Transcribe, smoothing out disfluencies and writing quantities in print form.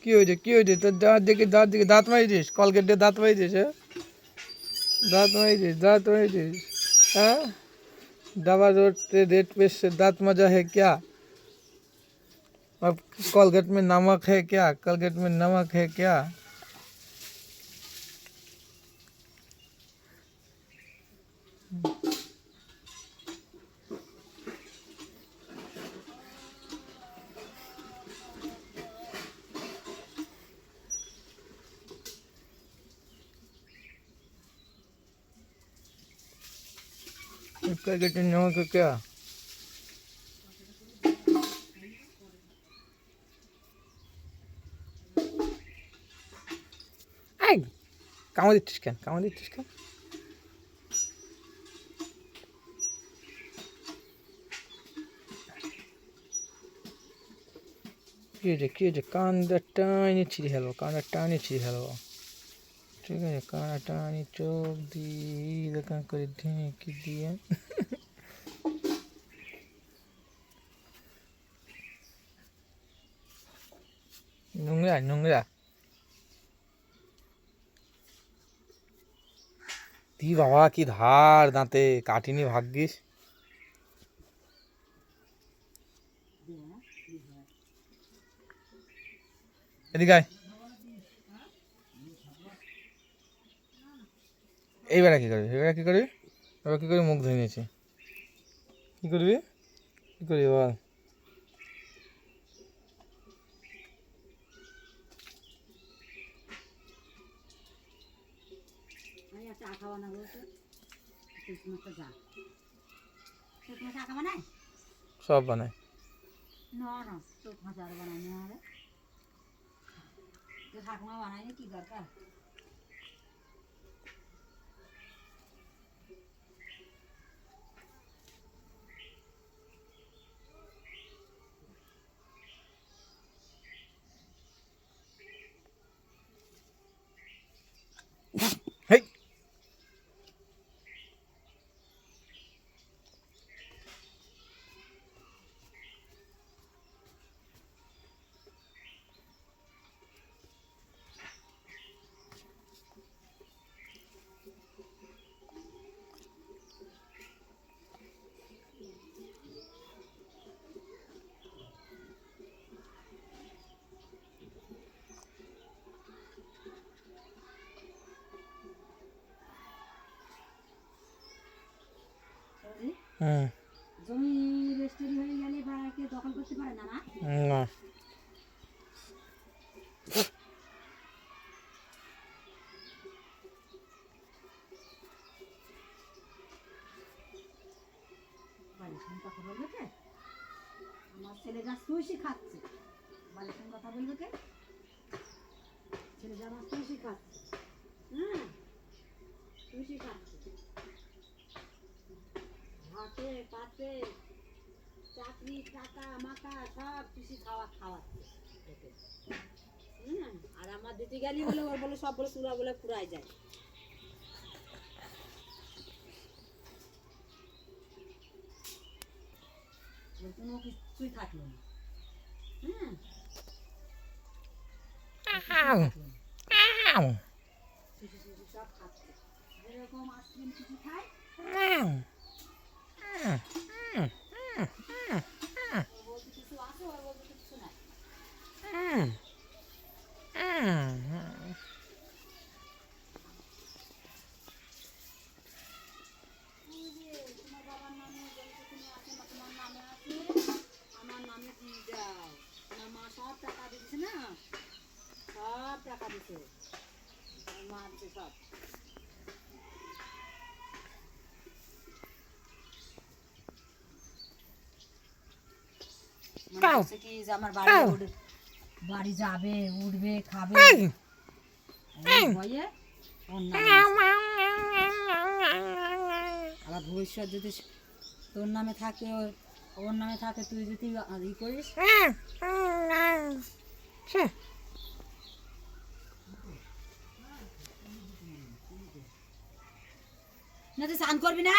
কি হয়েছে তোর দাঁত দিকে দাঁত মারিছিস, কলগেট দিয়ে দাঁত মারিছিস? হ্যাঁ, दांत मारिছিস হ্যাঁ? दवा रोते रेट पे से दांत मजा है क्या? अब कोलगेट में नमक है क्या? कोलगेट में नमक है क्या? कोलगेट में नमक है क्या? এই কামড় দিচ্ছিস কেন? কি হয়েছে? কানটা টানি ছিঁড়ে ফেলবো, ঠিক আছে? কানটা টানি চোখ দিয়ে এরকম করে ঢেঁকি দিয়ে নোংরা দি বাবা, কি ধার দাঁতে, কাটিনি ভাগ্যিস। এদিকে আয়। এইবারে কি করবি? এবার কি করবি? মুখ ধুয়ে নিয়েছি। কি করবি বল? সব বানায়। হেই জমি রেজিস্ট্রি হয়ে গেলে ভাড়াকে দখল করতে পারে না? না, বাড়ির সঙ্গে কথা বলবে কে? আমার ছেলেরা সুশি খাচ্ছে, বাড়ির সঙ্গে কথা বলবে কে? ছেলেরা আমার সুশি খাচ্ছে, সুশি খাচ্ছে, ভাতে পাতে চাকরি টাকা মাকা সব কিছু খাওয়াচ্ছে। আর আমার দিতে গেলি বলে ওর বলে সব বলে চুলা বলে ফুরাই যায়। কোনো কিছুই থাকলো না। সব খাচ্ছে, যেরকম আইসক্রিম কিছু খায় বলতে কিছু আছে, ওর বলতে কিছু নাই। তোমার বাবার নামে জমিটুকুনি আছে না, তোমার নামে আছে, আমার নামে দিয়ে যাও। আমার মা সব টাকা দিচ্ছে না, সব টাকা দিচ্ছে, মা দিচ্ছে সব। কি আমার বাড়ি যাবে, উঠবে, খাবে, আবার ভবিষ্যৎ যদি তোর নামে থাকে, ওর নামে থাকে, তুই যদি ই করিস না, তুই স্নান করবি না।